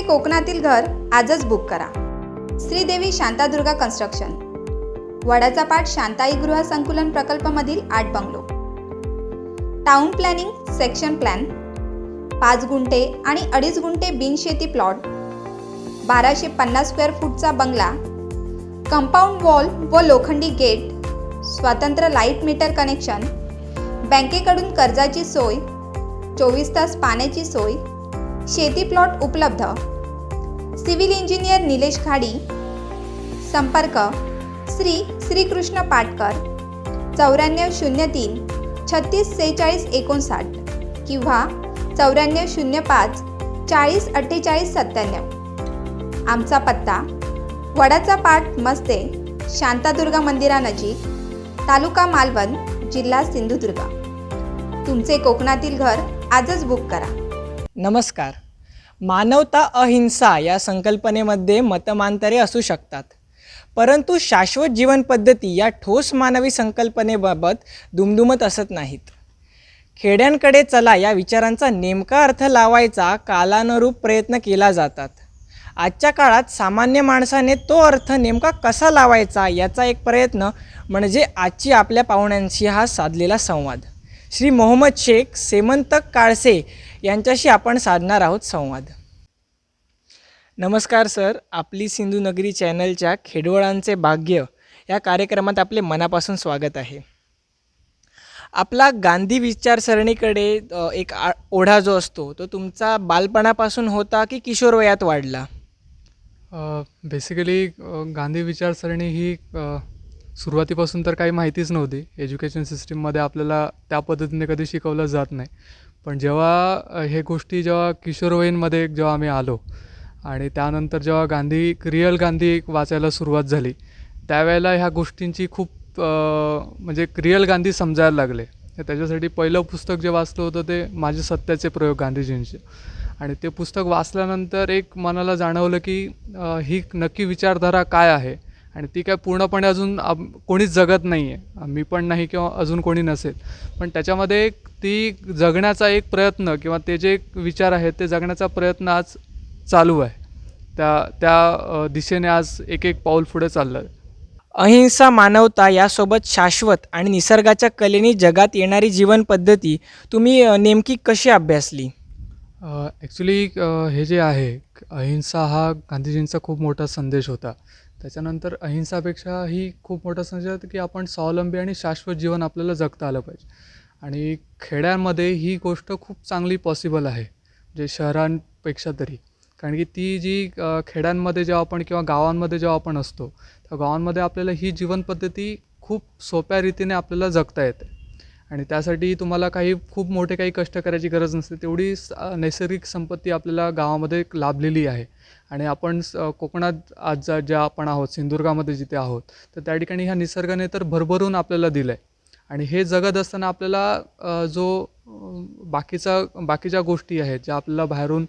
कोकणातील घर आजच बुक करा. श्रीदेवी शांतादुर्गा कन्स्ट्रक्शन, वडाचा पाट शांताई गृह संकुलन प्रकल्पामधील 8 bungalow. Town planning section plan, 5 गुंठे आणि 2.5 गुंठे बिनशेती प्लॉट, 1250 स्क्वेअर फूटचा बंगला, कंपाऊंड वॉल व लोखंडी गेट, स्वतंत्र लाईट मीटर कनेक्शन, बँकेकडून कर्जाची सोय, 24 तास पाण्याची सोय, शेती प्लॉट उपलब्ध. सिव्हिल इंजिनियर निलेश खाडी. संपर्क श्रीकृष्ण पाटकर 9403 36 46 59 किंवा 9405 40 48 97. आमचा पत्ता वडाचा पाट मस्ते, शांतादुर्गा मंदिरानजीक, तालुका मालवण, जिल्हा सिंधुदुर्ग. तुमचे कोकणातील घर आजच बुक करा. नमस्कार. मानवता अहिंसा या संकल्पनेमध्ये मतमांतरे असू शकतात, परंतु शाश्वत जीवन पद्धती या ठोस मानवी संकल्पनेबाबत दुमदुमत असत नाहीत. खेड्यांकडे चला या विचारांचा नेमका अर्थ लावायचा कालानुरूप प्रयत्न केला जातात. आजच्या काळात सामान्य माणसाने तो अर्थ नेमका कसा लावायचा याचा एक प्रयत्न म्हणजे आजची आपल्या पाहुण्यांशी हा साधलेला संवाद. श्री मोहम्मद शेख सेमंतक काळसे यांच्याशी आपण साधणार आहोत संवाद. नमस्कार सर, आपली सिंधुनगरी चॅनलच्या खेडवळांचे भाग्य या कार्यक्रमात आपले मनापासून स्वागत आहे. आपला गांधी विचारसरणीकडे एक ओढा जो असतो तो तुमचा बालपणापासून होता की किशोरवयात वाढला? बेसिकली गांधी विचारसरणी ही सुरुवातीपासून तर काही माहितीच नव्हती. एज्युकेशन सिस्टीममध्ये आपल्याला त्या पद्धतीने कधी शिकवलं जात नाही. पण जेव्हा हे गोष्टी जेव्हा किशोरवयीनमध्ये जेव्हा आम्ही आलो आणि त्यानंतर जेव्हा रिअल गांधी वाचायला सुरुवात झाली, त्यावेळेला ह्या गोष्टींची खूप म्हणजे रिअल गांधी समजायला लागले. त्याच्यासाठी पहिलं पुस्तक जे वाचलं होतं ते माझे सत्याचे प्रयोग गांधीजींचे. आणि ते पुस्तक वाचल्यानंतर एक मनाला जाणवलं की ही नक्की विचारधारा काय आहे आणि ती काय पूर्णपणे अजून कोणीच जगत नाही आहे, मी पण नाही किंवा अजून कोणी नसेल, पण त्याच्यामध्ये ती जगण्याचा एक प्रयत्न किंवा ते जे विचार आहेत ते जगण्याचा प्रयत्न आज चालू आहे. त्या दिशेने आज एक पाऊल पुढे चाललं आहे. अहिंसा, मानवता यासोबत शाश्वत आणि निसर्गाच्या कलेने जगात येणारी जीवन पद्धती तुम्ही नेमकी कशी अभ्यासली? ॲक्च्युली हे जे आहे अहिंसा हा गांधीजींचा खूप मोठा संदेश होता. त्याच्यानंतर अहिंसापेक्षा ही खूप मोठा संदेश होता की आपण स्वावलंबी आणि शाश्वत जीवन आपल्याला जगता आलं पाहिजे. आणि खेड्यांमध्ये ही गोष्ट खूप चांगली पॉसिबल आहे, जे शहरांपेक्षा तरी. कारण की ती जी खेड्यांमध्ये जेव्हा आपण किंवा गावांमध्ये जेव्हा आपण असतो त्या गावांमध्ये आपल्याला ही जीवनपद्धती खूप सोप्या रीतीने आपल्याला जगता येते. आणि त्यासाठी तुम्हाला खूप मोठे काही कष्ट करायची गरज नसते. तेवढी नैसर्गिक संपत्ती आपल्याला गावामध्ये लाभलेली आहे. आणि आपण कोकणात आज ज्या आपण आहोत, सिंधुदुर्गामध्ये जिथे आहोत, तर त्या ठिकाणी ह्या निसर्गाने तर भरभरून आपल्याला दिलं आहे. आणि हे जगत असताना आपल्याला जो बाकीच्या गोष्टी आहेत ज्या आपल्याला बाहेरून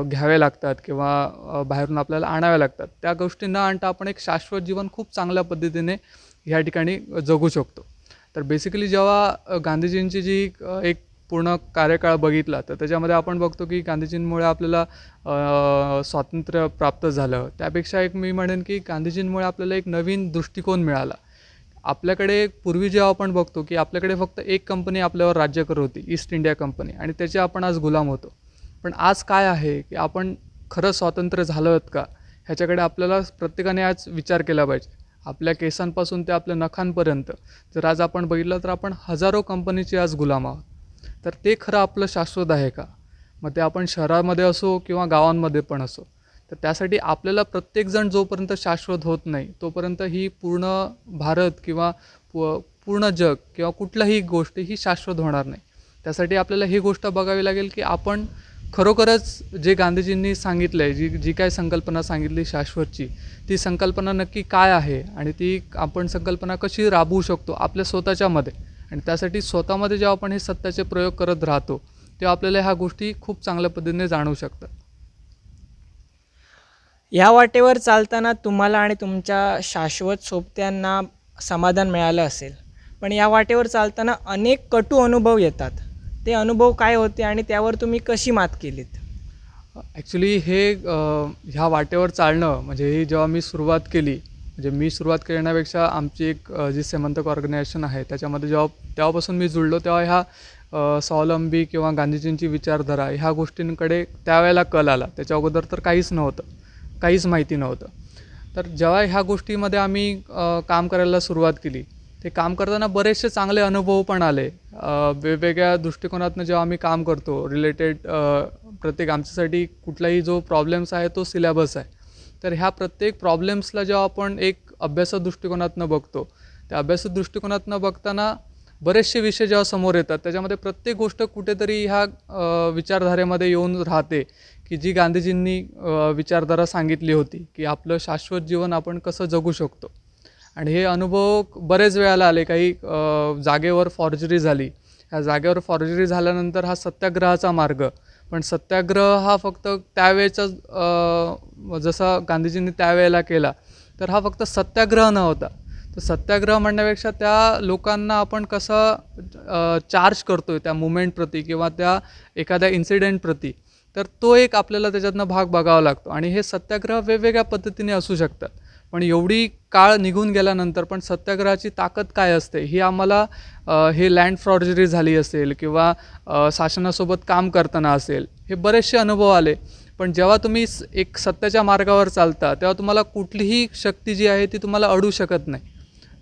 घ्याव्या लागतात किंवा बाहेरून आपल्याला आणाव्या लागतात, त्या गोष्टी न आणता आपण एक शाश्वत जीवन खूप चांगल्या पद्धतीने ह्या ठिकाणी जगू शकतो. तर बेसिकली जेव्हा गांधीजींची जी एक पूर्ण कार्यकाळ बघितला तर त्याच्यामध्ये आपण बघतो की गांधीजींमुळे आपल्याला स्वातंत्र्य प्राप्त झालं. त्यापेक्षा एक मी म्हणेन की गांधीजींमुळे आपल्याला एक नवीन दृष्टिकोन मिळाला. आपल्याकडे पूर्वी जेव्हा आपण बघतो की आपल्याकडे फक्त एक कंपनी आपल्यावर राज्य करत होती, ईस्ट इंडिया कंपनी, आणि त्याचे आपण आज गुलाम होतो. पण आज काय आहे की आपण खरं स्वातंत्र्य झालं आहेत का ह्याच्याकडे आपल्याला प्रत्येकाने आज विचार केला पाहिजे. आपल्या केसांपासून ते आपल्या नखांपर्यंत जर आज आपण बघितलं तर आपण हजारो कंपनीचे आज गुलाम आहोत. तर ते खरं आपलं शाश्वत आहे का? मग ते आपण शहरामध्ये असो किंवा गावांमध्ये पण असो. तर त्यासाठी आपल्याला प्रत्येकजण जोपर्यंत शाश्वत होत नाही तोपर्यंत ही पूर्ण भारत किंवा पूर्ण जग किंवा कुठलीही गोष्ट ही शाश्वत होणार नाही. त्यासाठी आपल्याला ही गोष्ट बघावी लागेल की आपण खरोखरच जे गांधीजींनी सांगितलं आहे, जी काय संकल्पना सांगितली शाश्वतची, ती संकल्पना नक्की काय आहे आणि ती आपण संकल्पना कशी राबवू शकतो आपल्या स्वतःच्यामध्ये. आणि त्यासाठी स्वतःमध्ये जेव्हा आपण हे सत्याचे प्रयोग करत राहतो तेव्हा आपल्याला ह्या गोष्टी खूप चांगल्या पद्धतीने जाणवू शकतात. या वाटेवर चालताना तुम्हाला आणि तुमच्या शाश्वत सोबत्यांना समाधान मिळालं असेल, पण या वाटेवर चालताना अनेक कटू अनुभव येतात. ते अनुभव काय होते आणि त्यावर तुम्ही कशी मात केलीत? ॲक्च्युली ह्या वाटेवर चालणं म्हणजे ही जेव्हा मी सुरुवात केली, म्हणजे मी सुरुवात करण्यापेक्षा आमची एक जी सेमंतक ऑर्गनायझेशन आहे त्याच्यामध्ये तेव्हापासून मी जुळलो, तेव्हा स्वावलंबी किंवा गांधीजींची विचारधारा ह्या गोष्टींकडे त्यावेळेला कल आला. त्याच्या अगोदर तर काहीच नव्हतं, काहीच माहिती नव्हतं. तर जेव्हा ह्या गोष्टीमध्ये आम्ही काम करायला सुरुवात केली, ते काम करताना बरेचसे चांगले अनुभव पण आले. वेगवेगळ्या दृष्टिकोनातनं जेव्हा आम्ही काम करतो रिलेटेड, प्रत्येक आमच्यासाठी कुठलाही जो प्रॉब्लेम्स आहे तो सिलेबस आहे. तर ह्या प्रत्येक प्रॉब्लेम्सला जेव्हा आपण एक अभ्यास दृष्टिकोनातनं बघतो, त्या अभ्यास दृष्टिकोनातनं बघताना बरेचसे विषय जेव्हा समोर येतात त्याच्यामध्ये प्रत्येक गोष्ट कुठेतरी ह्या विचारधारेमध्ये येऊन राहते की जी गांधीजींनी विचारधारा सांगितली होती की आपलं शाश्वत जीवन आपण कसं जगू शकतो. आणि हे अनुभव बरेच वेळाला आले. काही जागेवर फॉर्जरी झाली, ह्या जागेवर फॉर्जरी झाल्यानंतर हा सत्याग्रहाचा मार्ग, पण सत्याग्रह हा फक्त त्यावेळेचा जसा गांधीजींनी त्यावेळेला केला तर हा फक्त सत्याग्रह नव्हता. तर सत्याग्रह म्हणण्यापेक्षा त्या लोकांना आपण कसं चार्ज करतोय त्या मुवमेंटप्रती किंवा त्या एखाद्या इन्सिडेंटप्रती, तर तो एक आपल्याला त्याच्यातनं भाग बघावा लागतो. आणि हे सत्याग्रह वेगवेगळ्या पद्धतीने असू शकतात, पण एवढी काळ निघून गेल्यानंतर पण सत्याग्रहाची ताकद काय असते ही आम्हाला हे लँड फ्रॉर्जरी झाली असेल किंवा शासनासोबत काम करताना असेल, हे बरेचसे अनुभव आले. पण जेव्हा तुम्ही एक सत्याच्या मार्गावर चालता तेव्हा तुम्हाला कुठलीही शक्ती जी आहे ती तुम्हाला अडू शकत नाही.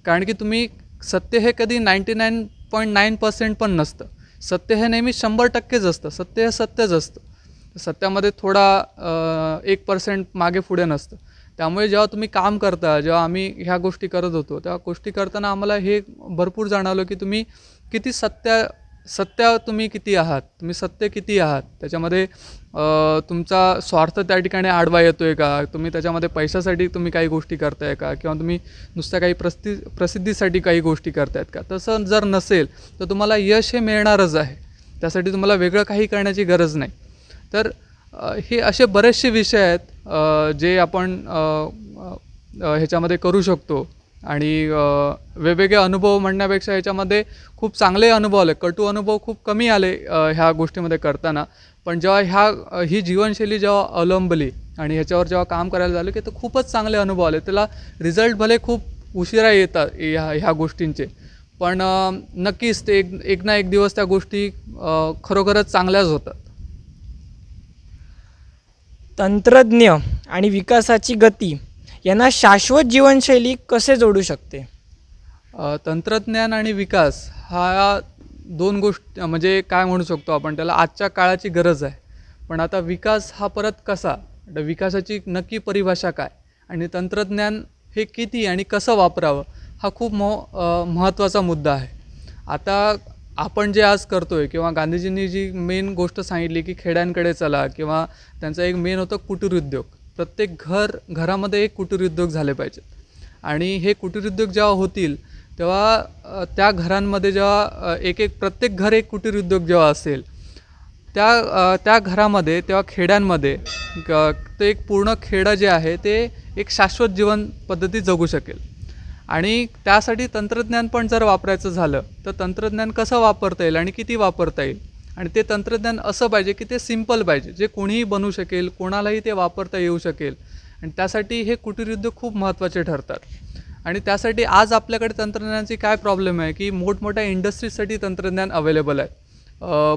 कारण की तुम्ही सत्य हे कधी 99.9% पण नसतं. सत्य हे नेहमी 100%च असतं. सत्य हे सत्यच असतं. सत्यामध्ये थोडा 1% मागे पुढे नसतं. त्यामुळे जेव्हा तुम्ही काम करता, जेव्हा आम्ही ह्या गोष्टी करत होतो तेव्हा गोष्टी करताना आम्हाला हे भरपूर जाणवलं की तुम्ही किती सत्य तुम्ही किती आहात, तुम्ही सत्य किती आहात. त्याच्यामध्ये तुमचा स्वार्थ त्या ठिकाणी आडवा येतो आहे का, तुम्ही त्याच्यामध्ये पैशासाठी तुम्ही काही गोष्टी करताय का, किंवा तुम्ही नुसत्या काही प्रसिद्धीसाठी काही गोष्टी करतायत का. तसं जर नसेल तर तुम्हाला यश हे मिळणारच आहे. त्यासाठी तुम्हाला वेगळं काही करण्याची गरज नाही. तर हे असे बरेचसे विषय आहेत जे आपण ह्याच्यामध्ये करू शकतो. आणि वेगवेगळे अनुभव म्हणण्यापेक्षा ह्याच्यामध्ये खूप चांगले अनुभव आले, कटू अनुभव खूप कमी आले ह्या गोष्टीमध्ये करताना. पण जेव्हा ही जीवनशैली जेव्हा अवलंबली आणि ह्याच्यावर जेव्हा काम करायला झालं की तर खूपच चांगले अनुभव आले. त्याला रिझल्ट भले खूप उशिरा येतात ह्या गोष्टींचे, पण नक्कीच ते एक ना एक दिवस त्या गोष्टी खरोखरच चांगल्याच होतात. तंत्रज्ञ आणि विकासाची गती यांना शाश्वत जीवनशैली कसे जोडू शकते? तंत्रज्ञान आणि विकास हा दोन गोष्टी म्हणजे काय म्हणू शकतो आपण त्याला, आजच्या काळाची गरज आहे. पण आता विकास हा परत कसा, विकासाची नक्की परिभाषा काय आणि तंत्रज्ञान हे किती आणि कसं वापरावं हा खूप महत्त्वाचा मुद्दा आहे. आता आपण जे आज करतो आहे किंवा गांधीजींनी जी मेन गोष्ट सांगितली की खेड्यांकडे चला, किंवा त्यांचा एक मेन होतं कुटीरोद्योग. प्रत्येक घरामध्ये एक कुटीरोद्योग झाले पाहिजेत. आणि हे कुटीरोद्योग जेव्हा होतील तेव्हा त्या घरांमध्ये जेव्हा प्रत्येक घर एक कुटीरोद्योग जेव्हा असेल त्या घरामध्ये तेव्हा खेड्यांमध्ये ते एक पूर्ण खेडं जे आहे ते एक शाश्वत जीवन पद्धती जगू शकेल. आणि त्यासाठी तंत्रज्ञान पण जर वापरायचं झालं तर तंत्रज्ञान कसं वापरता येईल आणि किती वापरता येईल. आणि ते तंत्रज्ञान असं पाहिजे की ते सिम्पल पाहिजे, जे कोणीही बनवू शकेल, कोणालाही ते वापरता येऊ शकेल. आणि त्यासाठी हे कुटीरोद्योग खूप महत्त्वाचे ठरतात. आणि त्यासाठी आज आपल्याकडे तंत्रज्ञानाची काय प्रॉब्लेम आहे की मोठमोठ्या इंडस्ट्रीजसाठी तंत्रज्ञान अवेलेबल आहे,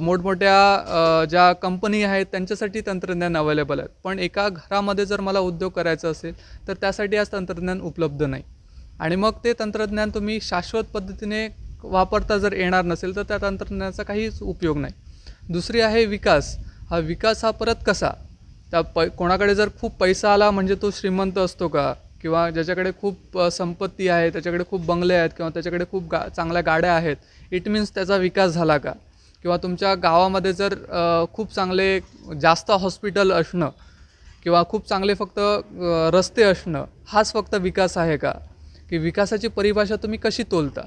मोठमोठ्या ज्या कंपनी आहेत त्यांच्यासाठी तंत्रज्ञान अवेलेबल आहेत. पण एका घरामध्ये जर मला उद्योग करायचा असेल तर त्यासाठी आज तंत्रज्ञान उपलब्ध नाही. आणि मग ते तंत्रज्ञान तुम्ही शाश्वत पद्धतीने वापरता जर येणार नसेल तर त्या तंत्रज्ञानाचा काहीच उपयोग नाही. दुसरी आहे विकास. हा विकास हा परत कसा, कोणाकडे जर खूप पैसा आला म्हणजे तो श्रीमंत असतो का, किंवा ज्याच्याकडे खूप संपत्ती आहे, त्याच्याकडे खूप बंगले आहेत, किंवा त्याच्याकडे खूप चांगल्या गाड्या आहेत, इट मीन्स त्याचा विकास झाला का. किंवा तुमच्या गावामध्ये जर खूप चांगले जास्त हॉस्पिटल असणं किंवा खूप चांगले फक्त रस्ते असणं हाच फक्त विकास आहे का, की विकासाची परिभाषा तुम्ही कशी तोलता.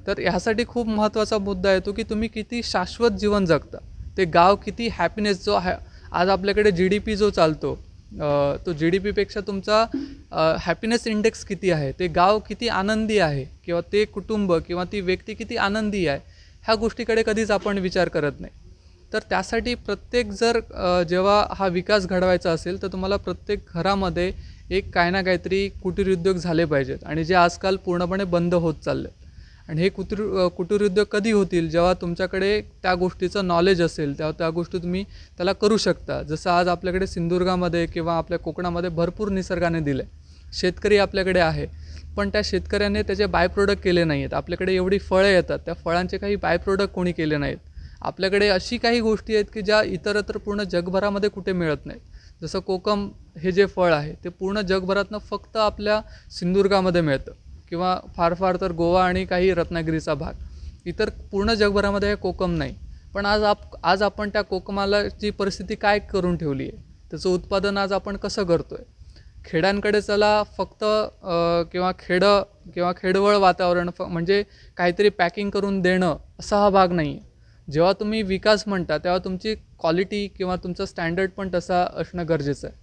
तर ह्यासाठी खूप महत्त्वाचा मुद्दा येतो की तुम्ही किती शाश्वत जीवन जगता. ते गाव किती हॅपीनेस जो आहे, आज आपल्याकडे GDP जो चालतो तो GDPपेक्षा तुमचा हॅपीनेस इंडेक्स किती आहे, ते गाव किती आनंदी आहे, किंवा ते कुटुंब किंवा ती व्यक्ती किती आनंदी आहे, ह्या गोष्टीकडे कधीच आपण विचार करत नाही. तर त्यासाठी प्रत्येक जर जेव्हा हा विकास घडवायचा असेल तर तुम्हाला प्रत्येक घरामध्ये एक काही ना काहीतरी कुटीर उद्योग झाले पाहिजेत, आणि जे आजकाल पूर्णपणे बंद होत चालले. आणि हे कुटीर उद्योग कधी होतील, जेव्हा तुमच्याकडे त्या गोष्टीचं नॉलेज असेल, तेव्हा त्या गोष्टी तुम्ही त्याला करू शकता. जसं आज आपल्याकडे सिंधुदुर्गामध्ये किंवा आपल्या कोकणामध्ये भरपूर निसर्गाने दिलं आहे, शेतकरी आपल्याकडे आहे, पण त्या शेतकऱ्याने त्याचे बाय प्रोडक्ट केले नाही आहेत. आपल्याकडे एवढी फळं येतात, त्या फळांचे काही बाय प्रोडक्ट कोणी केले नाहीत. आपल्याकडे अशी काही गोष्टी आहेत की ज्या इतरत्र पूर्ण जगभरामध्ये कुठे मिळत नाहीत. जसं कोकम हे जे फळ आहे ते पूर्ण जगभरातनं फक्त आपल्या सिंधुदुर्गामध्ये मिळतं, किंवा फार फार तर गोवा आणि काही रत्नागिरीचा भाग. इतर पूर्ण जगभरामध्ये हे कोकम नाही. पण आज आपण त्या कोकमालाची परिस्थिती काय करून ठेवली आहे, त्याचं उत्पादन आज आपण कसं करतो आहे. खेड्यांकडे चला, फक्त किंवा खेडवळ वातावरण म्हणजे काहीतरी पॅकिंग करून देणं असा हा भाग नाही आहे. जेव्हा तुम्ही विकास म्हणता तेव्हा तुमची क्वालिटी किंवा तुमचं स्टँडर्ड पण तसा असणं गरजेचं आहे.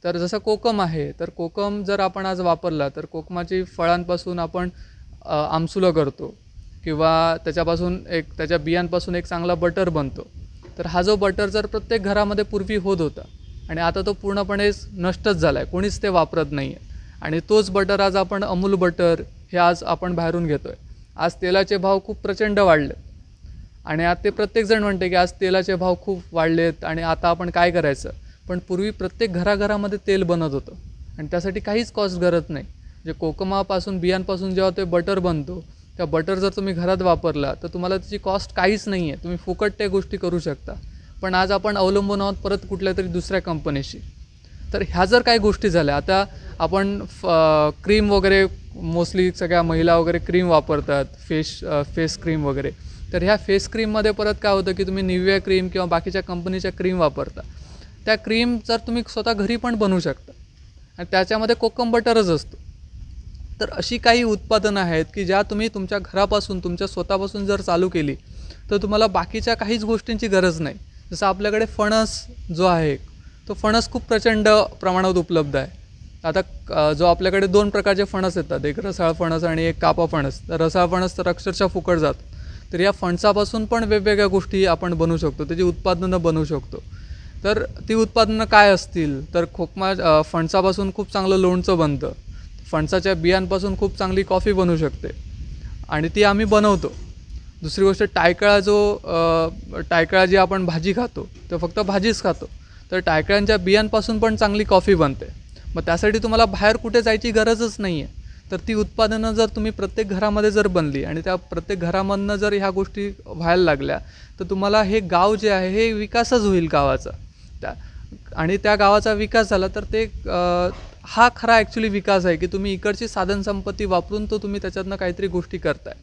तर जसं कोकम आहे, तर कोकम जर आपण आज वापरला तर कोकमाची फळांपासून आपण आमसुलं करतो, किंवा त्याच्या बियांपासून एक चांगला बटर बनतो. तर हा जो बटर जर प्रत्येक घरामध्ये पूर्वी होत होता आणि आता तो पूर्णपणे नष्टच झाला आहे, कोणीच ते वापरत नाही आहे. आणि तोच बटर आज आपण अमूल बटर हे आज आपण बाहेरून घेतो आहे. आज तेलाचे भाव खूप प्रचंड वाढले, आणि आता ते प्रत्येकजण म्हणते की आज तेलाचे भाव खूप वाढलेत आणि आता आपण काय करायचं. पण पूर्वी प्रत्येक घराघरामध्ये तेल बनत होतं आणि त्यासाठी काहीच कॉस्ट गरज नाही. जे कोकमापासून बियांपासून जेव्हा ते बटर बनतो, त्या बटर जर तुम्ही घरात वापरला तर तुम्हाला त्याची कॉस्ट काहीच नाही आहे, तुम्ही फुकट त्या गोष्टी करू शकता. पण आज आपण अवलंबून आहोत परत कुठल्या तरी दुसऱ्या कंपनीशी. तर ह्या जर काही गोष्टी झाल्या, आता आपण क्रीम वगैरे मोस्टली सगळ्या महिला वगैरे क्रीम वापरतात, फेस क्रीम वगैरे. तर ह्या फेस क्रीममध्ये परत काय होतं की तुम्ही निव्हिया क्रीम किंवा बाकीच्या कंपनीच्या क्रीम वापरता. त्या क्रीम जर तुम्ही स्वतः घरी पण बनवू शकता आणि त्याच्यामध्ये कोकम बटरच असतो. तर अशी काही उत्पादनं आहेत की ज्या तुम्ही तुमच्या घरापासून, तुमच्या स्वतःपासून जर चालू केली तर तुम्हाला बाकीच्या काहीच गोष्टींची गरज नाही. जसं आपल्याकडे फणस जो आहे, तो फणस खूप प्रचंड प्रमाणात उपलब्ध आहे. आता जो आपल्याकडे 2 प्रकारचे फणस येतात, एक रसाळ फणस आणि एक कापा फणस. तर रसाळ फणस तर अक्षरशः फुकट जातो. तर या फणसापासून पण वेगवेगळ्या गोष्टी आपण बनवू शकतो, त्याची उत्पादनं बनवू शकतो. तर ती उत्पादनं काय असतील, तर फणसापासून खूप चांगलं लोणचं बनतं, फणसाच्या बियांपासून खूप चांगली कॉफी बनवू शकते आणि ती आम्ही बनवतो. दुसरी गोष्ट, टायकळा जी आपण भाजी खातो तर फक्त भाजीच खातो, तर टायकळ्यांच्या बियांपासून पण चांगली कॉफी बनते. मग त्यासाठी तुम्हाला बाहेर कुठे जायची गरजच नाही आहे. तर ती उत्पादनं जर तुम्ही प्रत्येक घरामध्ये जर बनली आणि त्या प्रत्येक घरामधनं जर ह्या गोष्टी व्हायला लागल्या तर तुम्हाला हे गाव जे आहे हे विकासच होईल गावाचा. आणि त्या गावाचा विकास झाला तर ते हा खरा ॲक्च्युली विकास आहे की तुम्ही इकडची साधनसंपत्ती वापरून तो तुम्ही त्याच्यातनं काहीतरी गोष्टी करताय.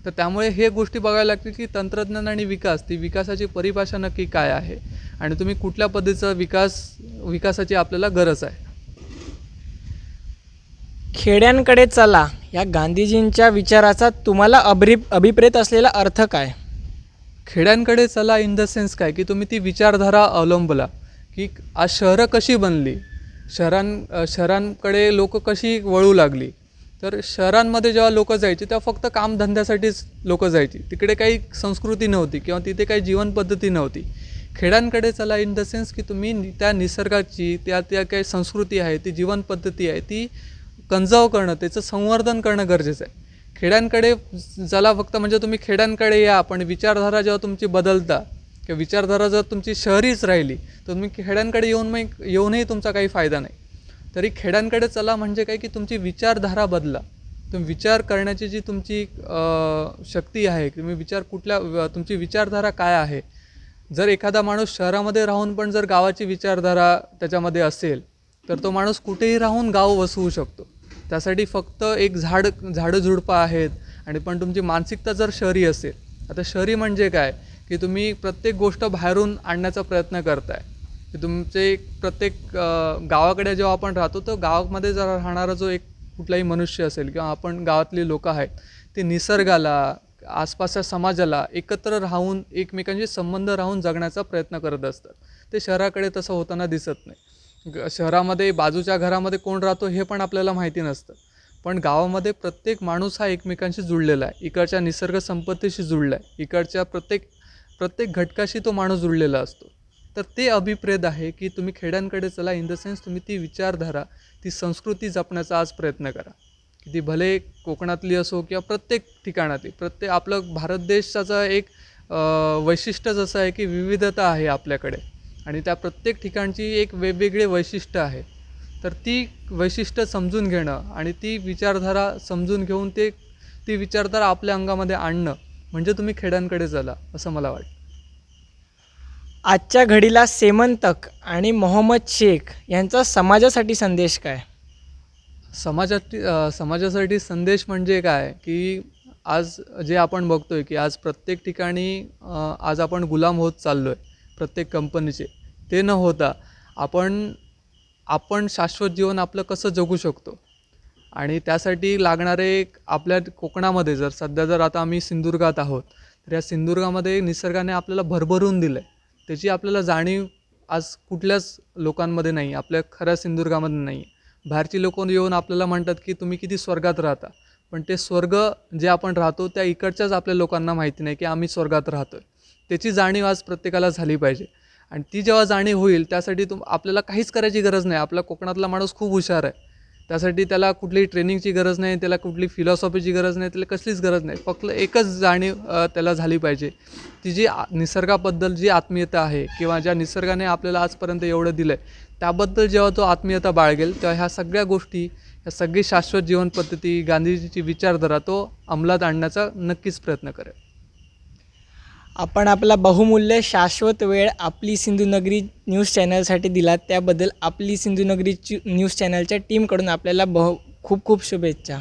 तर त्यामुळे हे गोष्टी बघायला लागतील की तंत्रज्ञान आणि विकास, ती विकासाची परिभाषा नक्की काय आहे आणि तुम्ही कुठल्या पद्धतीचा विकासाची आपल्याला गरज आहे. खेड्यांकडे चला या गांधीजींच्या विचाराचा तुम्हाला अभिप्रेत असलेला अर्थ काय? खेड्यांकडे चला इन द सेन्स काय की तुम्ही ती विचारधारा अवलंबला की आज शहरं कशी बनली, शहरांकडे लोक कशी वळू लागली. तर शहरांमध्ये जेव्हा लोक जायची तेव्हा फक्त कामधंद्यासाठीच लोक जायची, तिकडे काही संस्कृती नव्हती किंवा तिथे काही जीवनपद्धती नव्हती. खेड्यांकडे चला इन द सेन्स की तुम्ही त्या निसर्गाची त्या काही संस्कृती आहे, ती जीवनपद्धती आहे, ती कंजर्व करणं, त्याचं संवर्धन करणं गरजेचं आहे. खेड्यांकडे चला फक्त म्हणजे तुम्ही खेड्यांकडे या, पण विचारधारा जेव्हा तुमची बदलता किंवा विचारधारा जर तुमची शहरीच राहिली तर तुम्ही खेड्यांकडे येऊनही तुमचा काही फायदा नाही. तरी खेड्यांकडे चला म्हणजे काय की तुमची विचारधारा बदला, तुम्ही विचार करण्याची जी तुमची शक्ती आहे, तुम्ही तुमची विचारधारा काय आहे. जर एखादा माणूस शहरामध्ये राहून पण जर गावाची विचारधारा त्याच्यामध्ये असेल तर तो माणूस कुठेही राहून गाव वसवू शकतो. त्यासाठी फक्त एक झाडं झुडपं आहेत आणि पण तुमची मानसिकता जर शहरी असेल, आता शहरी म्हणजे काय की तुम्ही प्रत्येक गोष्ट बाहेरून आणण्याचा प्रयत्न करताय. की तुमचे प्रत्येक गावाकडे जेव्हा आपण राहतो तर गावामध्ये जर राहणारा जो एक कुठलाही मनुष्य असेल किंवा आपण गावातली लोक आहेत ते निसर्गाला, आसपासच्या समाजाला एकत्र राहून एकमेकांशी संबंध राहून जगण्याचा प्रयत्न करत असतात. ते शहराकडे तसं होताना दिसत नाही. शहरामध्ये बाजूच्या घरामध्ये कोण राहतो हे पण आपल्याला माहिती नसतं, पण गावामध्ये प्रत्येक माणूस हा एकमेकांशी जुळलेला आहे, इकडच्या निसर्ग संपत्तीशी जुळला आहे, इकडच्या प्रत्येक घटकाशी तो माणूस जुळलेला असतो. तर ते अभिप्रेत आहे की तुम्ही खेड्यांकडे चला, इन द सेन्स तुम्ही ती विचारधारा, ती संस्कृती जपण्याचा आज प्रयत्न करा. की ती भले कोकणातली असो किंवा प्रत्येक ठिकाणातली. आपलं भारत देशाचं एक वैशिष्ट्यच असं आहे की विविधता आहे आपल्याकडे आणि त्या प्रत्येक ठिकाणची एक वेगवेगळे वैशिष्ट्य आहे. तर ती वैशिष्ट्य समजून घेणं आणि ती विचारधारा समजून घेऊन ती विचारधारा आपल्या अंगामध्ये आणणं म्हणजे तुम्ही खेड्यांकडे चला, असं मला वाटतं. आजच्या घडीला सेमंतक आणि मोहम्मद शेख यांचा समाजासाठी संदेश काय? समाजासाठी संदेश म्हणजे काय की आज जे आपण बघतोय की आज प्रत्येक ठिकाणी आज आपण गुलाम होत चाललो आहे प्रत्येक कंपनीचे. ते न होता आपण शाश्वत जीवन आपलं कसं जगू शकतो आणि त्यासाठी लागणारे आपल्या कोकणामध्ये जर आता आम्ही सिंधुदुर्गात आहोत, तर या सिंधुदुर्गामध्ये निसर्गाने आपल्याला भरभरून दिलं आहे. त्याची आपल्याला जाणीव आज कुठल्याच लोकांमध्ये नाही, आपल्या खऱ्या सिंधुदुर्गामध्ये नाही आहे. बाहेरची लोक येऊन आपल्याला म्हणतात की तुम्ही किती स्वर्गात राहता, पण ते स्वर्ग जे आपण राहतो त्या इकडच्याच आपल्या लोकांना माहिती नाही की आम्ही स्वर्गात राहतो आहे. त्याची जाणीव आज प्रत्येकाला झाली पाहिजे आणि ती जेव्हा जाणीव होईल त्यासाठी आपल्याला काहीच करायची गरज नाही. आपला कोकणातला माणूस खूप हुशार आहे. त्यासाठी त्याला कुठलीही ट्रेनिंगची गरज नाही, त्याला कुठली फिलॉसॉफीची गरज नाही, त्याला कसलीच गरज नाही. फक्त एकच जाणीव त्याला झाली पाहिजे, ती जी निसर्गाबद्दल जी आत्मीयता आहे किंवा ज्या निसर्गाने आपल्याला आजपर्यंत एवढं दिलं आहे त्याबद्दल जेव्हा तो आत्मीयता बाळगेल तेव्हा ह्या सगळ्या गोष्टी, ह्या सगळी शाश्वत जीवनपद्धती, गांधीजीची विचारधारा तो अंमलात आणण्याचा नक्कीच प्रयत्न करेल. आपण आपला बहुमूल्य शाश्वत वेळ आपली सिंधुनगरी न्यूज चॅनलसाठी दिला, त्याबद्दल आपली सिंधुनगरी न्यूज चॅनलच्या टीमकडून आपल्याला खूप खूप शुभेच्छा.